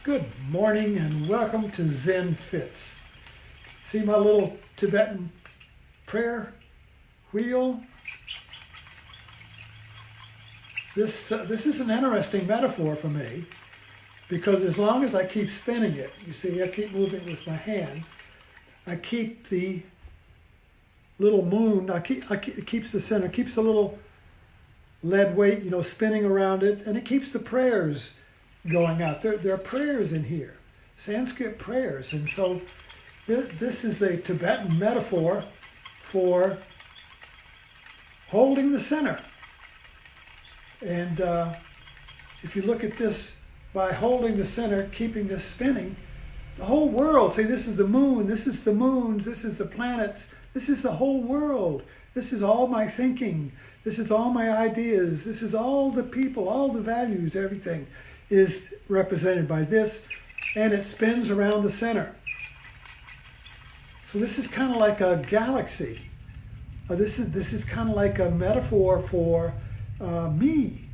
Good morning and welcome to Zen Fits. See my little Tibetan prayer wheel? This is an interesting metaphor for me because as long as I keep spinning it, you see, I keep moving with my hand, I keep the little moon, it keeps the center, keeps the little lead weight, spinning around it, and it keeps the prayers going out. There are prayers in here, Sanskrit prayers, and so this is a Tibetan metaphor for holding the center. And if you look at this, by holding the center, keeping this spinning, the whole world, see, this is the moon, this is the moons, this is the planets, this is the whole world. This is all my thinking, this is all my ideas, this is all the people, all the values, everything is represented by this, and it spins around the center. So this is kind of like a galaxy. This is kind of like a metaphor for me.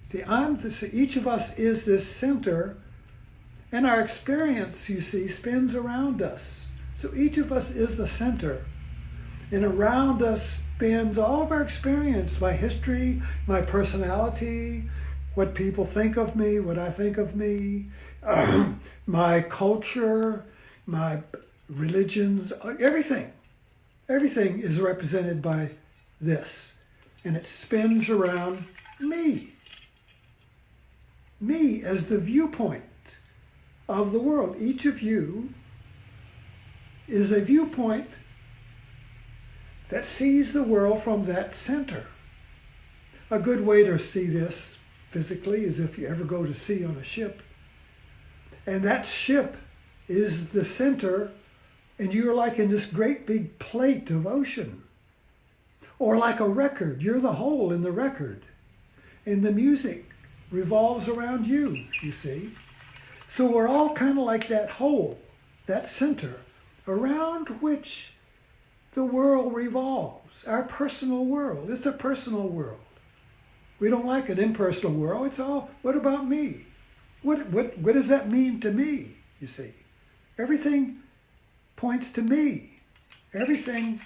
See, each of us is this center, and our experience, you see, spins around us. So each of us is the center, and around us spins all of our experience, my history, my personality, what people think of me, what I think of me, my culture, my religions, everything. Everything is represented by this. And it spins around me. Me as the viewpoint of the world. Each of you is a viewpoint that sees the world from that center. A good way to see this physically is if you ever go to sea on a ship, and that ship is the center, and you're like in this great big plate of ocean, or like a record, you're the hole in the record, and the music revolves around you, you see. So we're all kind of like that hole, that center, around which the world revolves, our personal world. It's a personal world. We don't like an impersonal world. It's all, what about me? What does that mean to me, you see? Everything points to me. Everything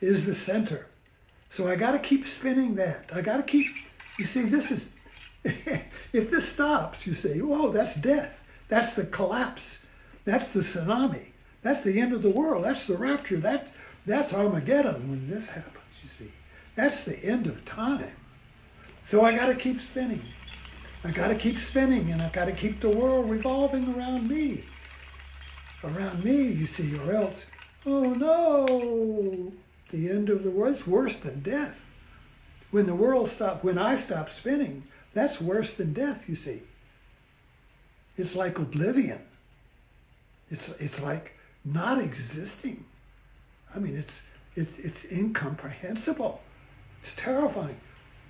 is the center. So I got to keep spinning that. I got to keep, you see, this is, if this stops, you see, whoa, that's death. That's the collapse. That's the tsunami. That's the end of the world. That's the rapture. That's Armageddon when this happens, you see. That's the end of time. So I got to keep spinning. I got to keep spinning, and I got to keep the world revolving around me. Around me, you see, or else, oh no, the end of the world is worse than death. When the world stops, when I stop spinning, that's worse than death, you see. It's like oblivion. It's like not existing. I mean, it's incomprehensible. It's terrifying.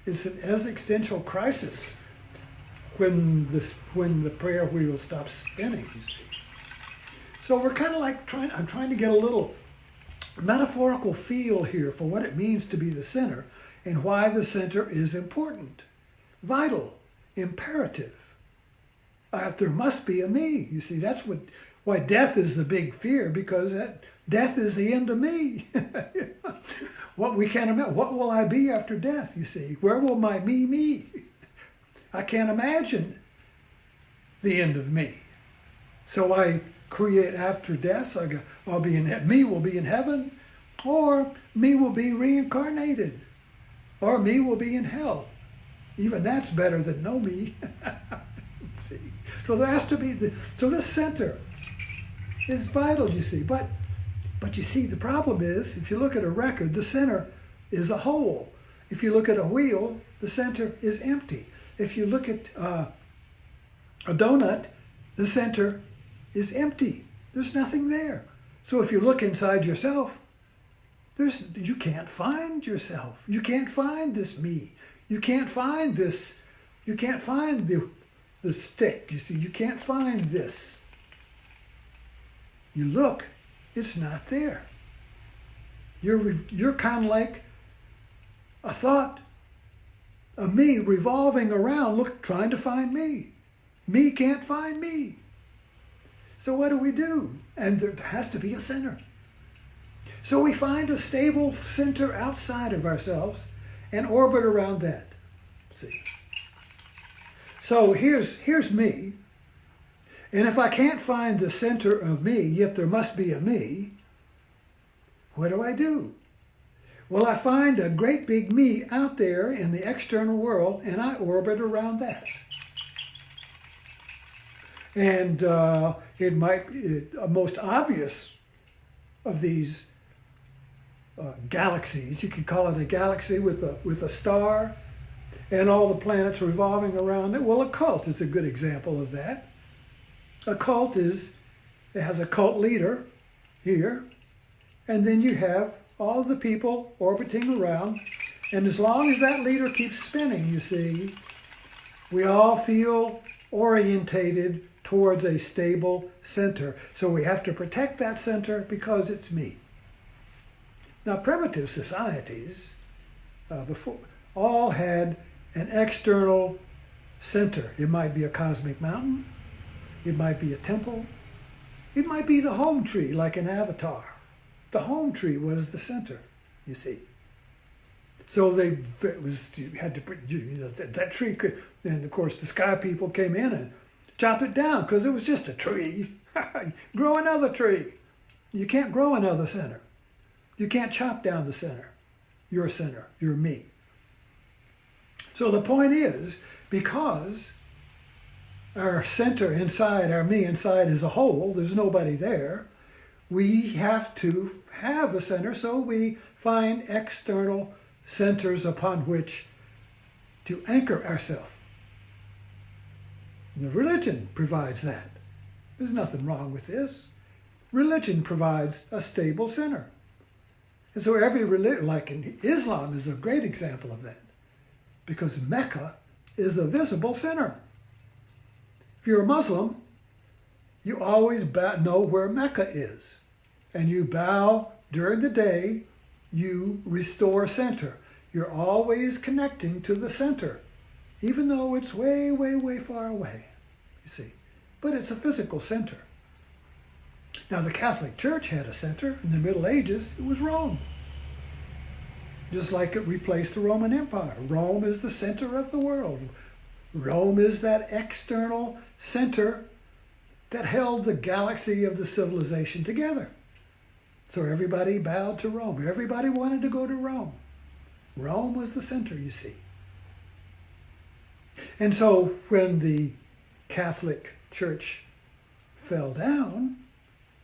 It's an existential crisis when the prayer wheel stops spinning, you see. So we're kind of like I'm trying to get a little metaphorical feel here for what it means to be the center and why the center is important, vital, imperative. There must be a me, you see. That's why death is the big fear, because death is the end of me. What we can't imagine. What will I be after death, you see? Where will my me be? I can't imagine the end of me. So I create after death. So I'll be me will be in heaven, or me will be reincarnated, or me will be in hell. Even that's better than no me. See? So there has to be so this center is vital, you see. But you see, the problem is, if you look at a record, the center is a hole. If you look at a wheel, the center is empty. If you look at a donut, the center is empty. There's nothing there. So if you look inside yourself, you can't find yourself. You can't find this me. You can't find this. You can't find the stick. You see, you can't find this. You look. It's not there. You're kind of like a thought, a me revolving around, trying to find me. Me can't find me. So what do? And there has to be a center. So we find a stable center outside of ourselves and orbit around that. See? So here's me. And if I can't find the center of me, yet there must be a me, what do? Well, I find a great big me out there in the external world, and I orbit around that. And it might be a most obvious of these galaxies. You could call it a galaxy with a star and all the planets revolving around it. Well, a cult is a good example of that. A cult it has a cult leader here, and then you have all the people orbiting around, and as long as that leader keeps spinning, you see, we all feel orientated towards a stable center. So we have to protect that center because it's me. Now, primitive societies before all had an external center. It might be a cosmic mountain. It might be a temple. It might be the home tree, like an avatar. The home tree was the center, you see. So that tree could, and of course the sky people came in and chop it down because it was just a tree. Grow another tree. You can't grow another center. You can't chop down the center. Your me. So the point is, because our center inside, our me inside is a hole, there's nobody there, we have to have a center, so we find external centers upon which to anchor ourselves. The religion provides that. There's nothing wrong with this. Religion provides a stable center. And so every religion, like in Islam, is a great example of that, because Mecca is a visible center. If you're a Muslim, you always know where Mecca is, and you bow during the day. You restore center. You're always connecting to the center, even though it's way, way, way far away, you see. But it's a physical center. Now, the Catholic Church had a center. In the Middle Ages, it was Rome. Just like it replaced the Roman Empire. Rome is the center of the world. Rome is that external center that held the galaxy of the civilization together. So everybody bowed to Rome. Everybody wanted to go to Rome. Rome was the center, you see. And so when the Catholic Church fell down,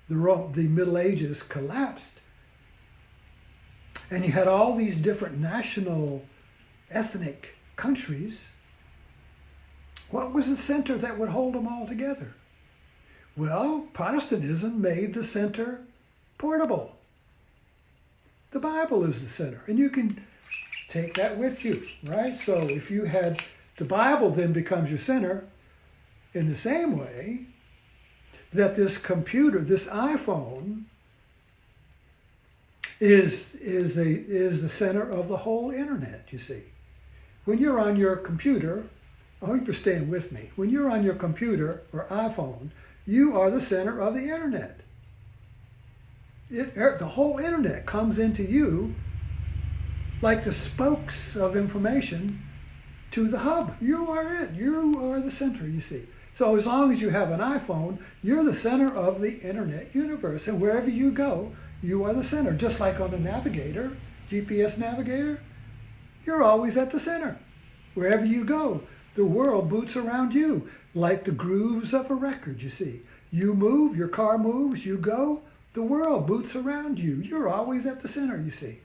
the Middle Ages collapsed, and you had all these different national, ethnic countries. What was the center that would hold them all together? Well, Protestantism made the center portable. The Bible is the center, and you can take that with you, right? So if you had the Bible, then becomes your center, in the same way that this computer, this iPhone, is the center of the whole internet, you see. When you're on your computer, I hope you're staying with me. When you're on your computer or iPhone, you are the center of the internet. The whole internet comes into you like the spokes of information to the hub. You are it. You are the center, you see. So as long as you have an iPhone, you're the center of the internet universe. And wherever you go, you are the center. Just like on a navigator, GPS navigator, you're always at the center. Wherever you go, the world boots around you, like the grooves of a record, you see. You move, your car moves, you go, the world boots around you. You're always at the center, you see.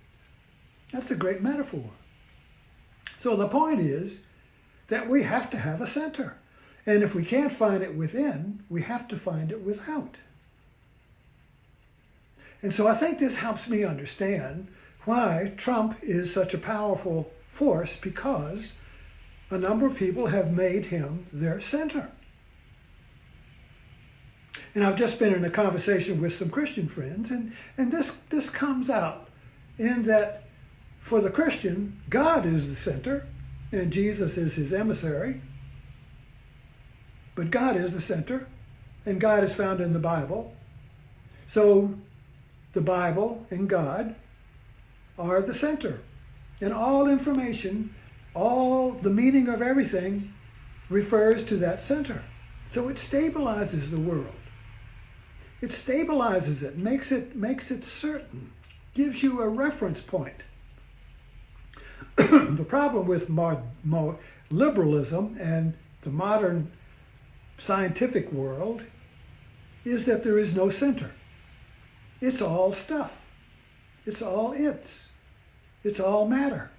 That's a great metaphor. So the point is that we have to have a center. And if we can't find it within, we have to find it without. And so I think this helps me understand why Trump is such a powerful force, because a number of people have made him their center. And I've just been in a conversation with some Christian friends, and this comes out in that for the Christian, God is the center, and Jesus is his emissary. But God is the center, and God is found in the Bible. So the Bible and God are the center. And all information, all the meaning of everything refers to that center. So it stabilizes the world. It stabilizes it, makes it certain, gives you a reference point. The problem with liberalism and the modern scientific world is that there is no center. It's all stuff. It's all it's. It's all matter.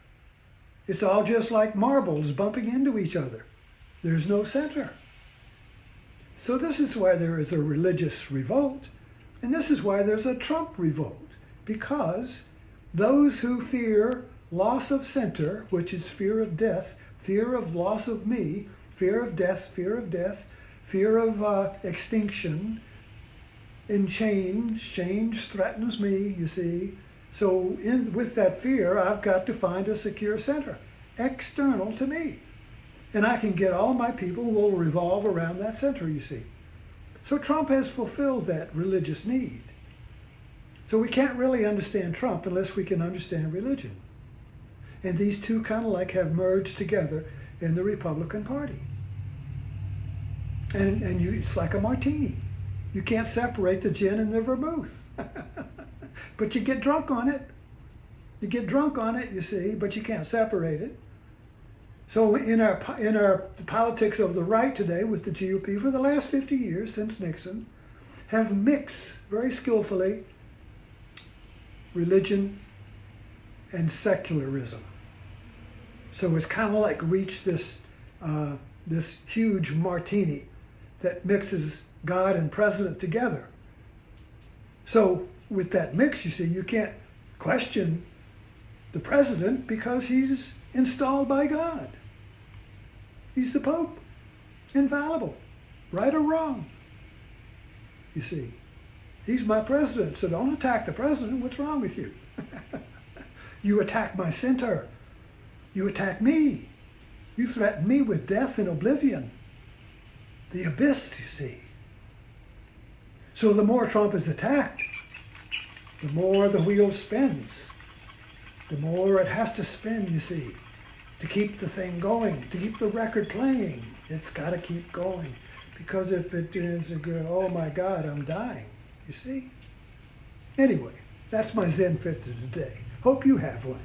It's all just like marbles bumping into each other. There's no center. So this is why there is a religious revolt, and this is why there's a Trump revolt, because those who fear loss of center, which is fear of death, fear of loss of me, fear of death, fear of extinction, and change threatens me, you see. So with that fear, I've got to find a secure center, external to me. And I can get all my people who will revolve around that center, you see. So Trump has fulfilled that religious need. So we can't really understand Trump unless we can understand religion. And these two kind of like have merged together in the Republican Party. And it's like a martini. You can't separate the gin and the vermouth. But you get drunk on it. You get drunk on it, you see, but you can't separate it. So in our politics of the right today with the GOP for the last 50 years since Nixon have mixed very skillfully religion and secularism. So it's kind of like reached this huge martini that mixes God and president together. So with that mix, you see, you can't question the president because he's installed by God. He's the Pope, infallible, right or wrong. You see, he's my president, so don't attack the president. What's wrong with you? You attack my center. You attack me. You threaten me with death and oblivion. The abyss, you see. So the more Trump is attacked, the more the wheel spins. The more it has to spin, you see, to keep the thing going, to keep the record playing. It's got to keep going. Because if it ends, oh my God, I'm dying, you see? Anyway, that's my Zen fit to today. Hope you have one.